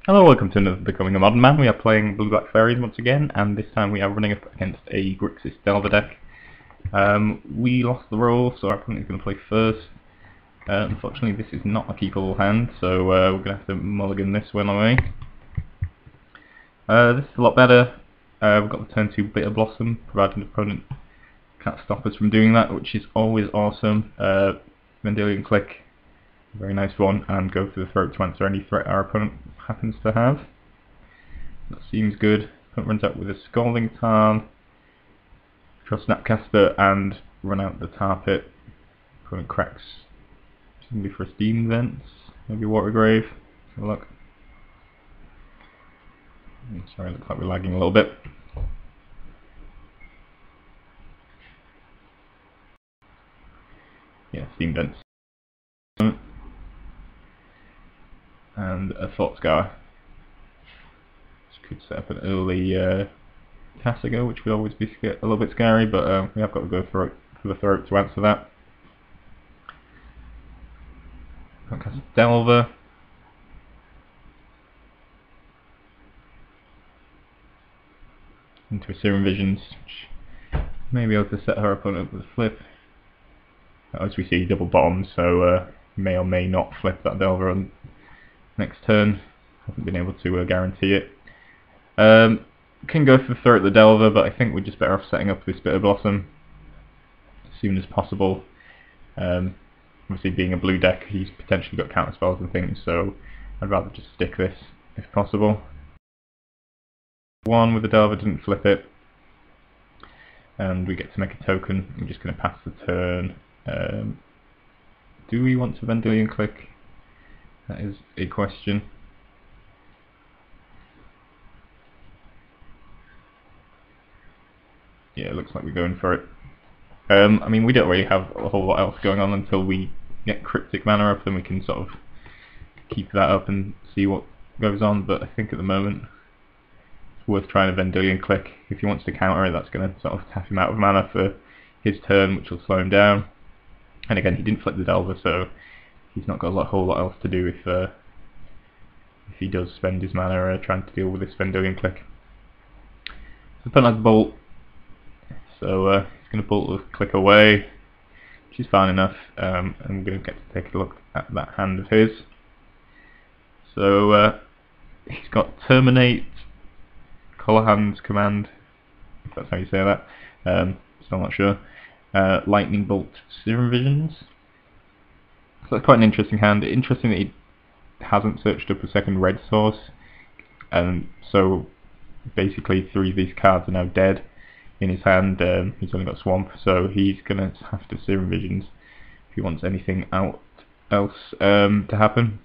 Hello, welcome to another Becoming a Modern Man. We are playing Blue-Black Faeries once again, and this time we are running up against a Grixis Delver deck. We lost the roll, so our opponent is going to play first. Unfortunately, this is not a keepable hand, so we're going to have to mulligan this one away. This is a lot better. We've got the turn 2 Bitter Blossom, providing the opponent can't stop us from doing that, which is always awesome. Vendilion Click, very nice one, and go for the throat to answer any threat our opponent happens to have. That seems good. Opponent runs out with a Scalding Tarn, draw Snapcaster, and run out the tar pit. Opponent cracks, presumably for a Steam Vents, maybe Water Grave. Let's have a look. Sorry, looks like we're lagging a little bit. Yeah, Steam Vents. And a Thought Scour. This could set up an early Tassigo, which would always be a little bit scary, but we have got to go for the throat to answer that. Cast Delver. Into a Serum Visions, which may be able to set her opponent up with a flip. As we see, double bottom, so may or may not flip that Delver on next turn. Haven't been able to guarantee it. Can go for the throat of the Delver, but I think we're just better off setting up this Bitter Blossom as soon as possible. Obviously, being a blue deck, he's potentially got counter spells and things, so I'd rather just stick this if possible. One with the Delver, didn't flip it, and we get to make a token. I'm just going to pass the turn. Do we want to Vendilion Click? That is a question. Yeah, it looks like we're going for it. I mean, we don't really have a whole lot else going on until we get Cryptic Mana up, and we can sort of keep that up and see what goes on, but I think at the moment it's worth trying to Vendilion Click. If he wants to counter it, that's going to sort of tap him out of mana for his turn, which will slow him down. And again, he didn't flip the Delver, so he's not got a whole lot else to do if he does spend his mana trying to deal with this Vendilion Click. So opponent has Bolt, so he's going to Bolt the Click away, which is fine enough, and we're going to get to take a look at that hand of his. So he's got Terminate, Colour Hands Command, if that's how you say that, still not sure. Lightning Bolt, Serum Visions. So that's quite an interesting hand. Interesting that he hasn't searched up a second red source, and so basically 3 of these cards are now dead in his hand. He's only got Swamp, so he's gonna have to Serum Visions if he wants anything else to happen.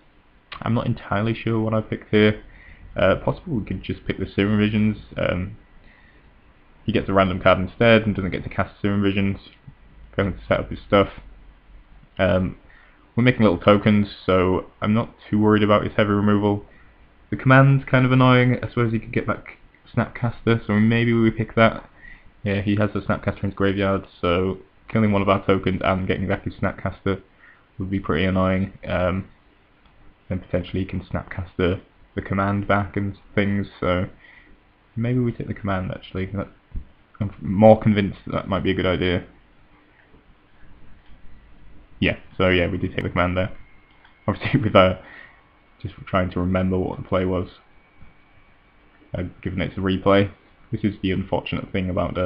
I'm not entirely sure what I picked here. Possibly we could just pick the Serum Visions. He gets a random card instead and doesn't get to cast Serum Visions. Going to set up his stuff. We're making little tokens, so I'm not too worried about his heavy removal. The command's kind of annoying. I suppose he could get back Snapcaster, so maybe we pick that. Yeah, he has a Snapcaster in his graveyard, so killing one of our tokens and getting back his Snapcaster would be pretty annoying. Then potentially he can Snapcaster the command back and things, so maybe we take the command actually. I'm more convinced that might be a good idea. Yeah, so yeah, we did take the command there. Obviously with just trying to remember what the play was, given it's a replay. This is the unfortunate thing about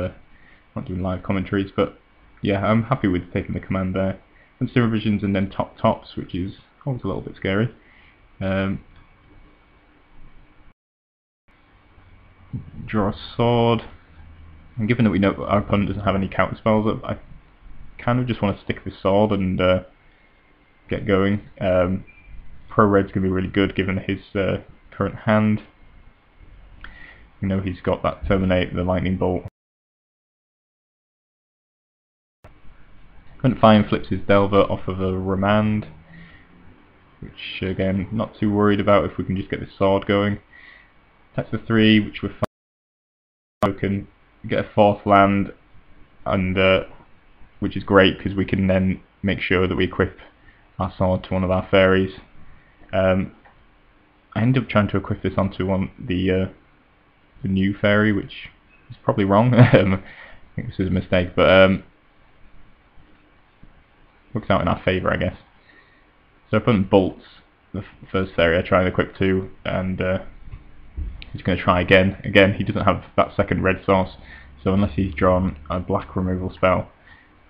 not doing live commentaries, but yeah, I'm happy with taking the command there. And Serum Visions and then Tops, which is always a little bit scary. Draw a sword. And given that we know our opponent doesn't have any counter spells up, I kind of just want to stick this sword and get going. Pro Red's going to be really good given his current hand. You know, he's got that Terminate, the Lightning Bolt. Current Fine flips his Delver off of a Remand, which again, not too worried about if we can just get this sword going. Attacks the 3, which we're fine. We can get a 4th land, and which is great because we can then make sure that we equip our sword to one of our fairies. I ended up trying to equip this onto the new fairy, which is probably wrong. I think this is a mistake, but works out in our favour, I guess. So opponent bolts the first fairy I try and equip to, and he's going to try again. Again, he doesn't have that second red source, so unless he's drawn a black removal spell,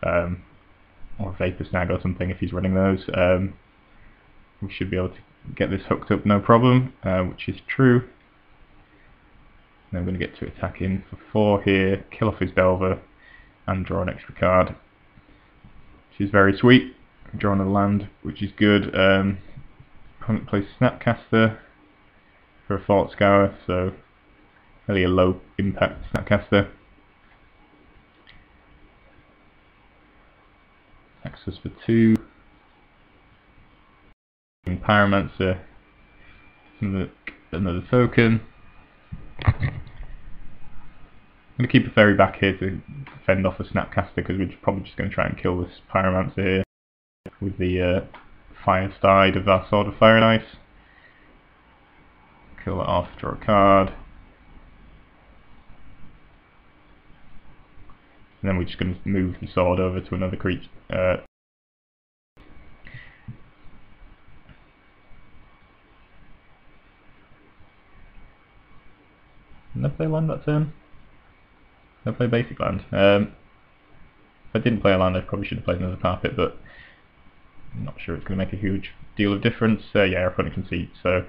or a Vapor Snag or something, if he's running those, we should be able to get this hooked up no problem, which is true. Then we're going to get to attack in for 4 here, kill off his Delver, and draw an extra card, which is very sweet. Drawing a land, which is good. Opponent plays Snapcaster for a Thought Scour, so fairly a low impact Snapcaster. Attacks us for 2. And Pyromancer, another token. I'm going to keep a fairy back here to fend off a Snapcaster, because we're probably just going to try and kill this Pyromancer here with the fire side of our Sword of Fire and Ice. Kill it off, draw a card. And then we're just going to move the sword over to another creature. Did I play land that turn? Did I play basic land? If I didn't play a land, I probably should have played another carpet, but I'm not sure it's going to make a huge deal of difference. Yeah, our opponent concedes, so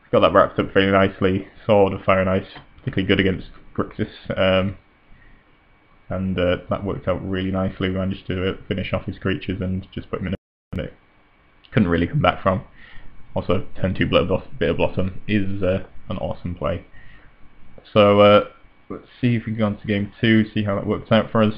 we've got that wrapped up very nicely. Sword of Fire and Ice, particularly good against Grixis, and that worked out really nicely. We managed to finish off his creatures and just put him in a it couldn't really come back from. Also, turn 2 Bitter Blossom is an awesome play. So let's see if we can go on to game 2, see how that works out for us.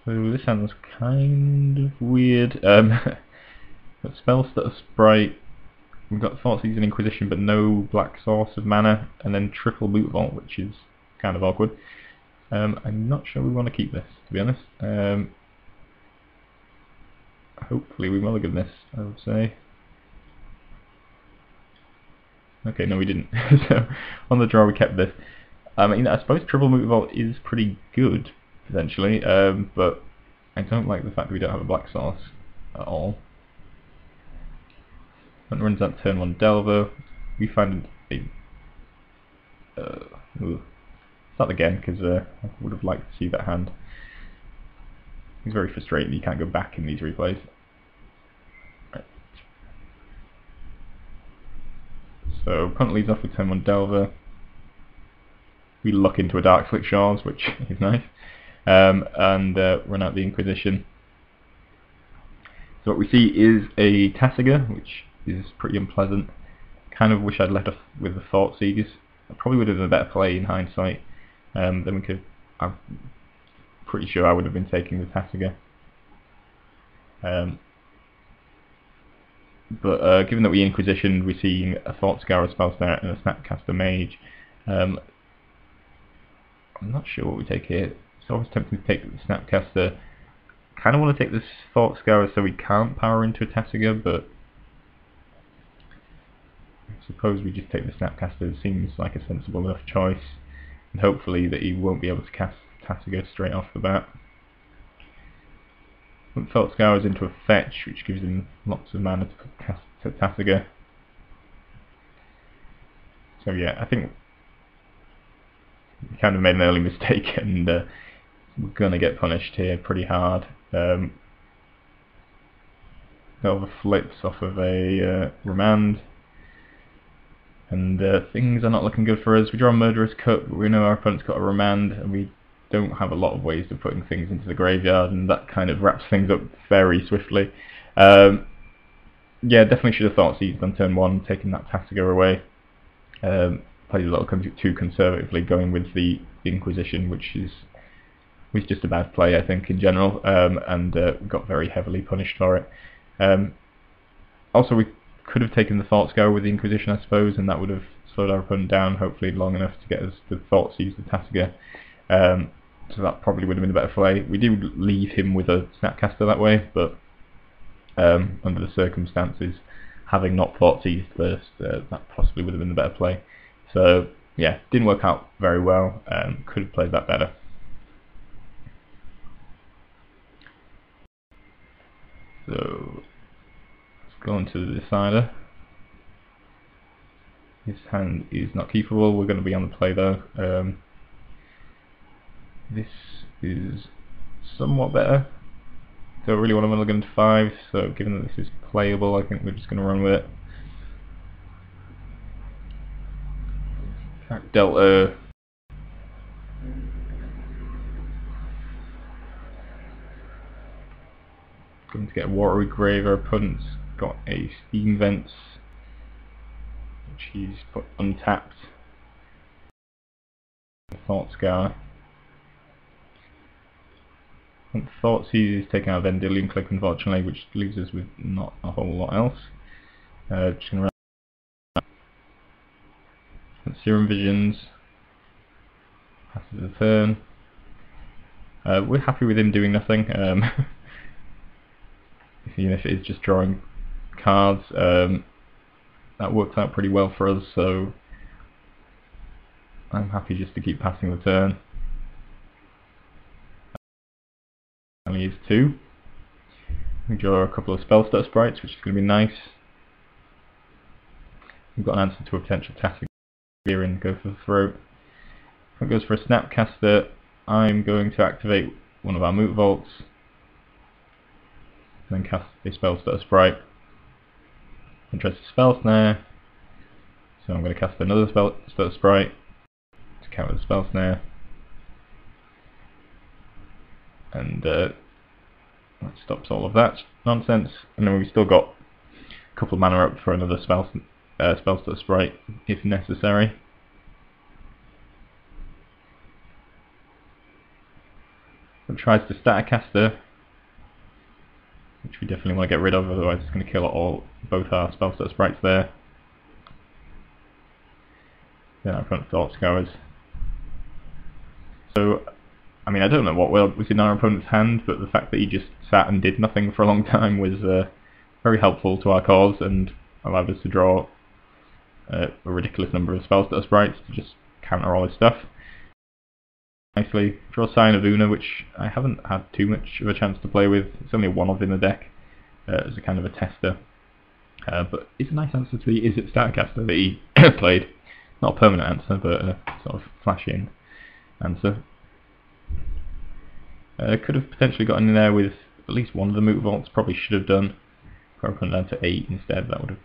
So this sounds kind of weird. Got Spellstutter Sprite, we've got Thoughtseize and Inquisition but no black source of mana, and then triple Boot Vault, which is kind of awkward. I'm not sure we want to keep this, to be honest. Hopefully we mulligan this, I would say. Okay, no we didn't. So on the draw we kept this. I mean, I suppose triple Boot Vault is pretty good, potentially, but I don't like the fact that we don't have a black source at all. When it runs out turn 1 Delver, we find a start again, because I would have liked to see that hand. It's very frustrating, you can't go back in these replays. Right. So opponent leads off with turn 1 Delver. We lock into a Darkflick Shores, which is nice, and run out the Inquisition. So what we see is a Tasigur, which is pretty unpleasant. Kind of wish I'd left off with the Thoughtseize. I probably would have been a better play in hindsight. Then we could. I'm pretty sure I would have been taking the Tasigur. But given that we Inquisitioned, we're seeing a Thought Scour, a Spellsnare, and a Snapcaster Mage. I'm not sure what we take here. It's always tempting to take the Snapcaster. Kind of want to take this Thought Scour so we can't power into a Tasigur, but I suppose we just take the Snapcaster. It seems like a sensible enough choice, and hopefully that he won't be able to cast Tasigur straight off the bat. Thought Scours into a fetch, which gives him lots of mana to cast Tasigur. So yeah, I think we kind of made an early mistake, and we're going to get punished here pretty hard. Delver flips off of a Remand, and things are not looking good for us. We draw a Murderous Cut, but we know our opponent's got a Remand, and we don't have a lot of ways of putting things into the graveyard, and that kind of wraps things up very swiftly. Yeah, definitely should have Thoughtseized on turn 1, taking that Tasigur away. Played a little too conservatively, going with the Inquisition, which was just a bad play, I think, in general, and got very heavily punished for it. Also, we could have taken the Thought Scour with the Inquisition, I suppose, and that would have slowed our opponent down, hopefully long enough to get us to Thoughtseize the Tasigur. so that probably would have been a better play. We do leave him with a Snapcaster that way, but under the circumstances, having not thought seized first, that possibly would have been the better play. So yeah, didn't work out very well. Could have played that better. So let's go on to the decider. His hand is not keepable. We're going to be on the play though. This is somewhat better. Don't really want to mulligan to 5, so given that this is playable, I think we're just going to run with it. Attack Delta. Going to get a Watery Grave. Our opponent's got a Steam Vents, which he's put untapped. Thought Scar. Thought Seize is taking out Vendilion Click, unfortunately, which leaves us with not a whole lot else. Just going to run Serum Visions. Passes the turn. We're happy with him doing nothing. Even if it is just drawing cards, that worked out pretty well for us, so I'm happy just to keep passing the turn. Only is 2. We draw a couple of Spellstutter Sprites, which is going to be nice. We've got an answer to a potential task here and go for the throat. If it goes for a Snapcaster, I'm going to activate one of our Moot Vaults, and then cast a Spellstutter Sprite. Interest a Spell Snare, so I'm going to cast another Spellstutter Sprite to counter the Spell Snare. And that stops all of that nonsense. And then we've still got a couple of mana up for another Spellstutter Sprite if necessary. So it tries to Staticaster, which we definitely want to get rid of, otherwise it's going to kill both our Spellstutter Sprites there. Then our front Thought Scours. So I mean, I don't know what was in our opponent's hand, but the fact that he just sat and did nothing for a long time was very helpful to our cause and allowed us to draw a ridiculous number of Spellstutter Sprites to just counter all his stuff. Nicely, draw Sign of Una, which I haven't had too much of a chance to play with. It's only a one-of in the deck as a kind of a tester, but it's a nice answer to the Is It Staticaster that he played. Not a permanent answer, but a sort of flash-in answer. Could have potentially gotten in there with at least one of the Moot Vaults, probably should have done. If I put down to 8 instead, that would have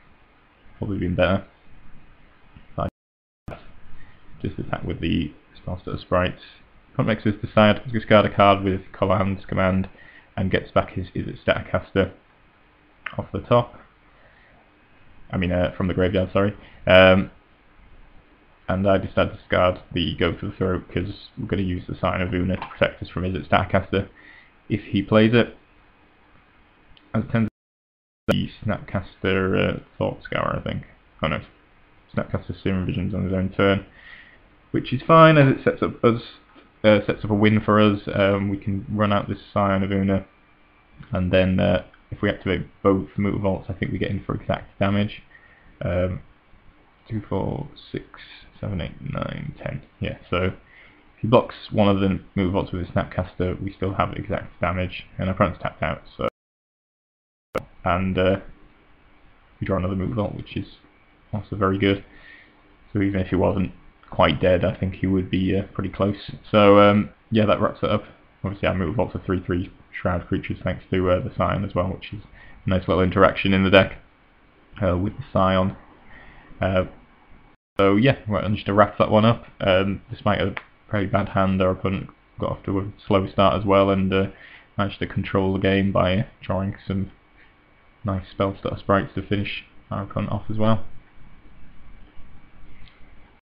probably been better. Just attack with the Spellstutter Sprites. Opponent makes us decide to discard a card with Collahand's Command and gets back his Is It Staticaster off the top. I mean, from the graveyard, sorry. And I decided to discard the Go for the Throat because we're going to use the Sign of Una to protect us from Is It Staticaster if he plays it. As it turns out, the Snapcaster Thought Scour, I think. Oh no, Snapcaster Serum Visions on his own turn, which is fine as it sets up a win for us. We can run out this Sign of Una, and then if we activate both Moot Vaults, I think we get in for exact damage. 2, 4, 6, 7, 8, 9, 10. Yeah, so if he blocks one of the Moot Vaults with his Snapcaster, we still have exact damage, and our opponent's tapped out. So, and we draw another Moot Vault, which is also very good. So even if he wasn't quite dead, I think he would be pretty close. So yeah, that wraps it up. Obviously our Moot Vaults are 3/3 Shroud creatures thanks to the Scion as well, which is a nice little interaction in the deck with the Scion. So yeah, right, just to wrap that one up, despite a very bad hand, our opponent got off to a slow start as well and managed to control the game by drawing some nice Spellstutter Sprites to finish our opponent off as well.